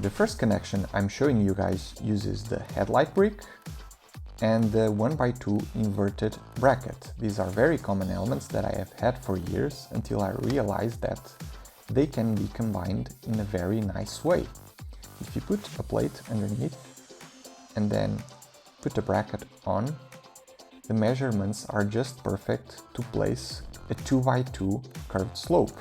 The first connection I'm showing you guys uses the headlight brick and the 1x2 inverted bracket. These are very common elements that I have had for years until I realized that they can be combined in a very nice way. If you put a plate underneath and then put a bracket on, the measurements are just perfect to place a 2x2 curved slope.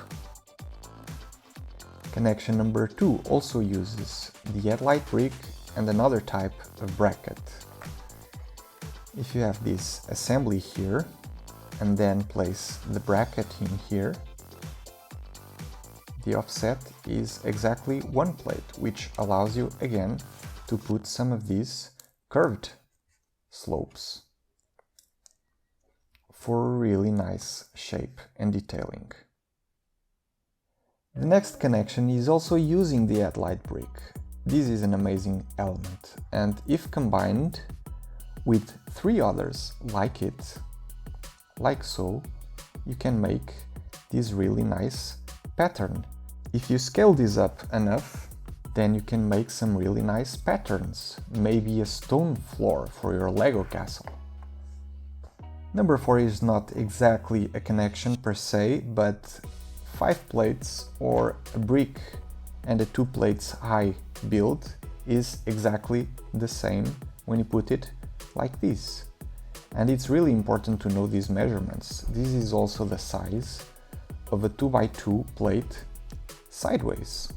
Connection number 2 also uses the Adlite brick and another type of bracket. If you have this assembly here and then place the bracket in here, the offset is exactly one plate, which allows you again to put some of these curved slopes for a really nice shape and detailing. The next connection is also using the Adlite brick. This is an amazing element, and if combined with 3 others like it, like so, you can make this really nice pattern. If you scale this up enough, then you can make some really nice patterns, maybe a stone floor for your Lego castle. Number 4 is not exactly a connection per se, but 5 plates or a brick and a 2 plates high build is exactly the same when you put it like this. And it's really important to know these measurements. This is also the size of a 2x2 plate sideways.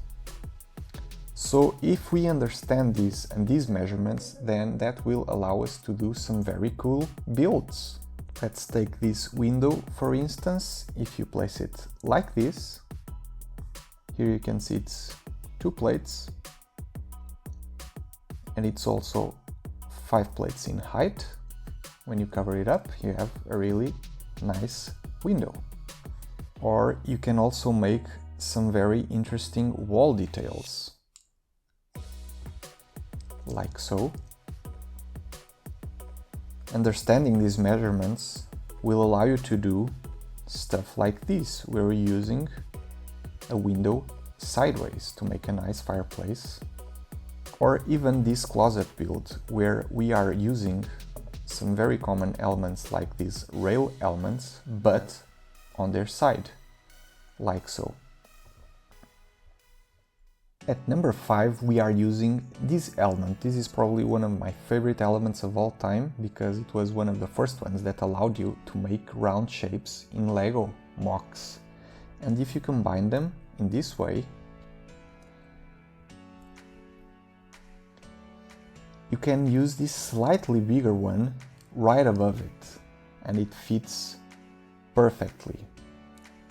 So if we understand this and these measurements, then that will allow us to do some very cool builds. Let's take this window for instance. If you place it like this, here you can see it's 2 plates and it's also 5 plates in height. When you cover it up, you have a really nice window. Or you can also make some very interesting wall details, like so. Understanding these measurements will allow you to do stuff like this, where we're using a window sideways to make a nice fireplace, or even this closet build, where we are using some very common elements like these rail elements, but on their side, like so. At number 5 we are using this element. This is probably one of my favorite elements of all time, because it was one of the first ones that allowed you to make round shapes in Lego MOCs. And if you combine them in this way, you can use this slightly bigger one right above it, and it fits perfectly.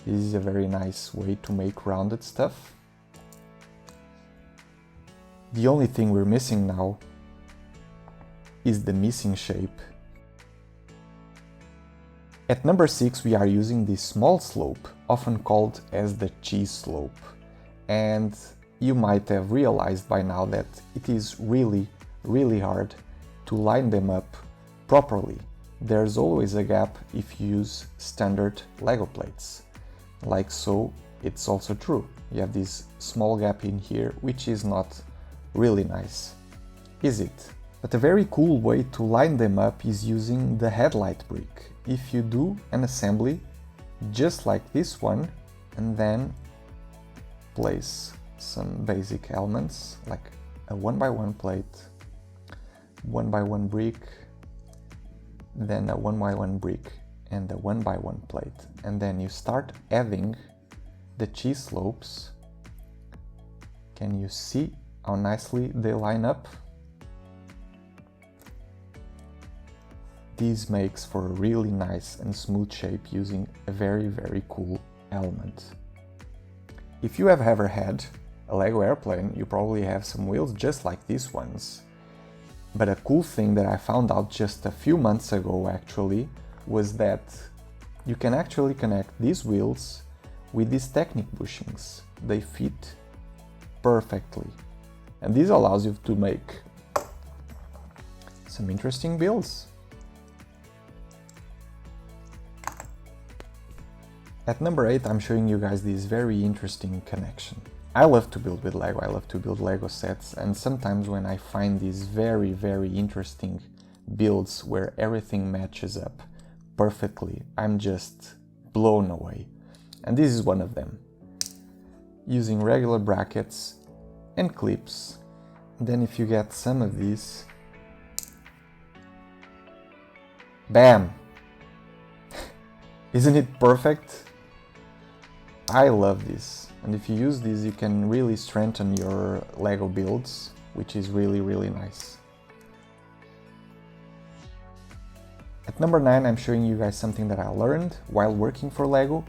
This is a very nice way to make rounded stuff. The only thing we're missing now is the missing shape. At number 6 we are using this small slope, often called as the cheese slope. And you might have realized by now that it is really hard to line them up properly. There's always a gap if you use standard Lego plates. Like so, it's also true. You have this small gap in here, which is not really nice, is it? But a very cool way to line them up is using the headlight brick. If you do an assembly just like this one and then place some basic elements like a 1x1 plate, 1x1 brick, then a 1x1 brick and a 1x1 plate, and then you start adding the cheese slopes, can you see how nicely they line up? This makes for a really nice and smooth shape using a very cool element. If you have ever had a Lego airplane, you probably have some wheels just like these ones. But a cool thing that I found out just a few months ago actually was that you can actually connect these wheels with these Technic bushings. They fit perfectly. And this allows you to make some interesting builds. At number 8 I'm showing you guys this very interesting connection. I love to build with Lego, I love to build Lego sets, and sometimes when I find these very, very interesting builds where everything matches up perfectly, I'm just blown away. And this is one of them. Using regular brackets and clips. Then if you get some of these, bam! Isn't it perfect? I love this. And if you use this, you can really strengthen your Lego builds, which is really, really nice. At number 9, I'm showing you guys something that I learned while working for Lego.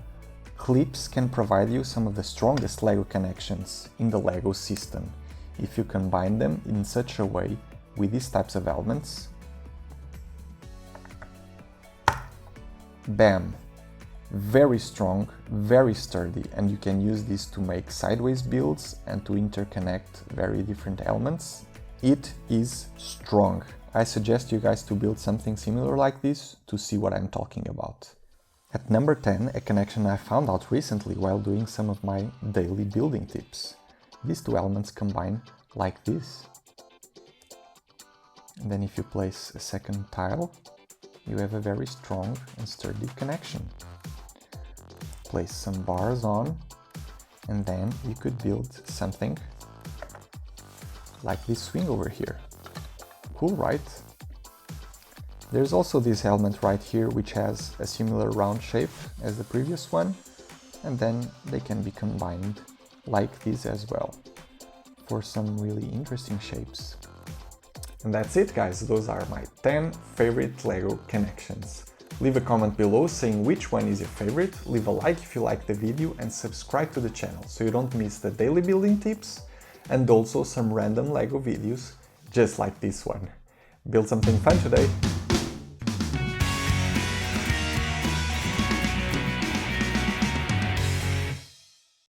Clips can provide you some of the strongest Lego connections in the Lego system if you combine them in such a way with these types of elements. Bam! Very strong, very sturdy, and you can use this to make sideways builds and to interconnect very different elements. It is strong. I suggest you guys to build something similar like this to see what I'm talking about. At number 10, a connection I found out recently while doing some of my daily building tips. These two elements combine like this. And then if you place a second tile, you have a very strong and sturdy connection. Place some bars on, and then you could build something like this swing over here. Cool, right? There's also this element right here which has a similar round shape as the previous one, and then they can be combined like this as well for some really interesting shapes. And that's it, guys. Those are my 10 favorite Lego connections. Leave a comment below saying which one is your favorite, leave a like if you like the video, and subscribe to the channel so you don't miss the daily building tips and also some random Lego videos just like this one. Build something fun today!